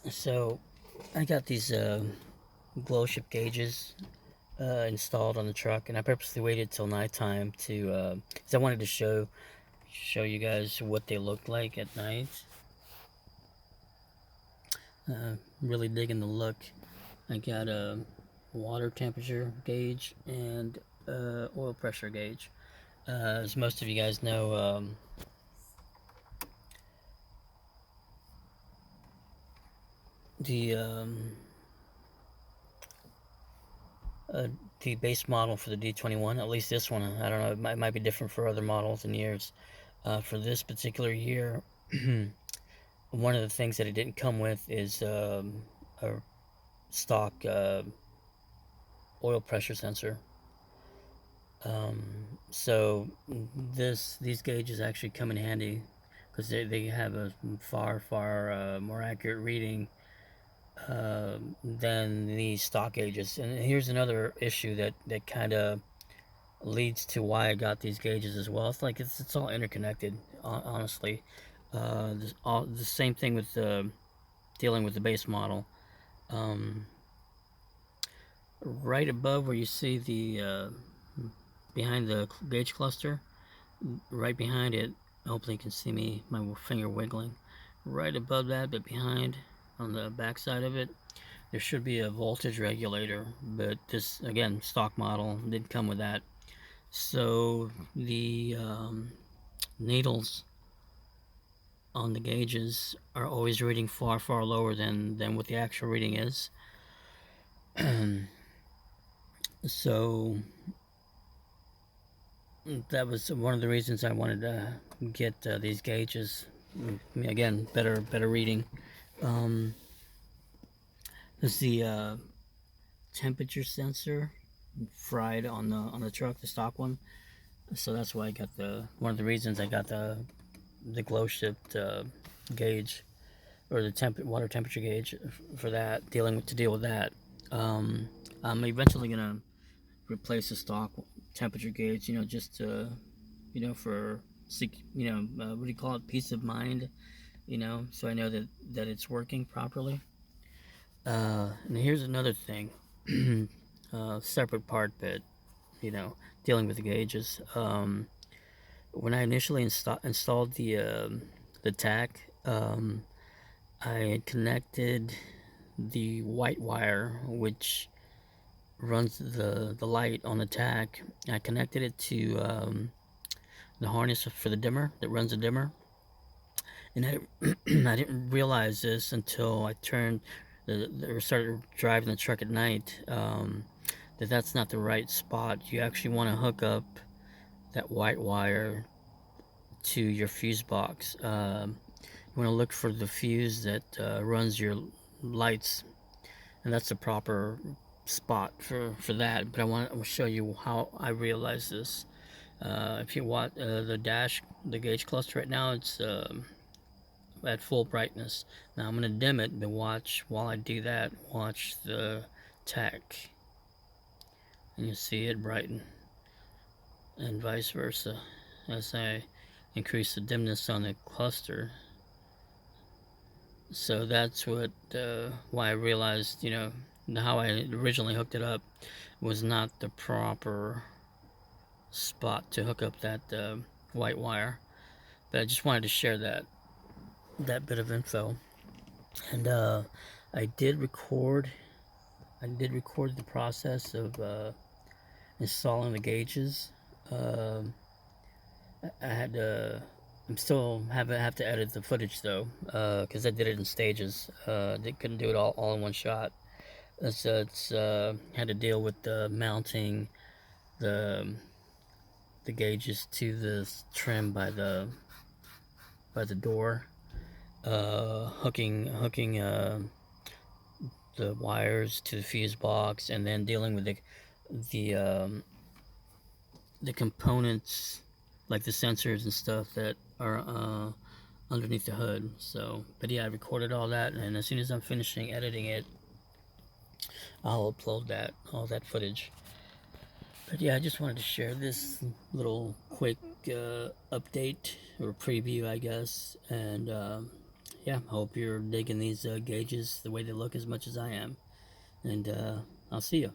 So I got these Glowshift gauges installed on the truck, and I purposely waited till nighttime to, because I wanted to show you guys what they look like at night. Really digging the look. I got a water temperature gauge and oil pressure gauge. As most of you guys know, the um, uh, the base model for the D21, at least this one, I don't know, it might be different for other models and years. For this particular year, one of the things that it didn't come with is a stock oil pressure sensor. So these gauges actually come in handy because they have a far more accurate reading than the stock gauges. And here's another issue that kind of leads to why I got these gauges as well. It's like it's all interconnected, honestly. The same thing with dealing with the base model. Um, right above where you see the behind the gauge cluster, right behind it, hopefully you can see my finger wiggling. Right above that, but behind, on the back side of it, there should be a voltage regulator, but this, again, stock model didn't come with that. So the needles on the gauges are always reading far lower than what the actual reading is. So that was one of the reasons I wanted to get these gauges. Again, better reading. Um, this is the temperature sensor fried on the truck, the stock one. So that's why I got one of the reasons I got the Glowshift gauge, or the water temperature gauge, for that, to deal with that. I'm eventually gonna replace the stock temperature gauge, just for what do you call it, peace of mind, so I know that it's working properly. And here's another thing, separate part, but dealing with the gauges. When I initially installed the tack, I connected the white wire, which runs the light on the tack. I connected it to the harness for the dimmer that runs the dimmer, and I didn't realize this until I started driving the truck at night. That's not the right spot. You actually want to hook up that white wire to your fuse box. You want to look for the fuse that runs your lights, and that's the proper spot for that. But I want to show you how I realized this. If you want the gauge cluster right now, it's at full brightness. Now I'm going to dim it, but while I do that, watch the tack, and you see it brighten, and vice versa. As I increase the dimness on the cluster. So that's why I realized, how I originally hooked it up was not the proper spot to hook up that white wire. But I just wanted to share that bit of info. And I did record the process of installing the gauges. I had to. I'm still have to edit the footage though, because I did it in stages. They couldn't do it all in one shot. So it's had to deal with mounting the the gauges to the trim by the door, hooking the wires to the fuse box, and then dealing with the um, the components, like the sensors and stuff that are underneath the hood. So, but yeah, I recorded all that, and as soon as I'm finishing editing it, I'll upload all that footage. But yeah, I just wanted to share this little quick update or preview, I guess, and yeah, hope you're digging these gauges the way they look as much as I am. And I'll see you.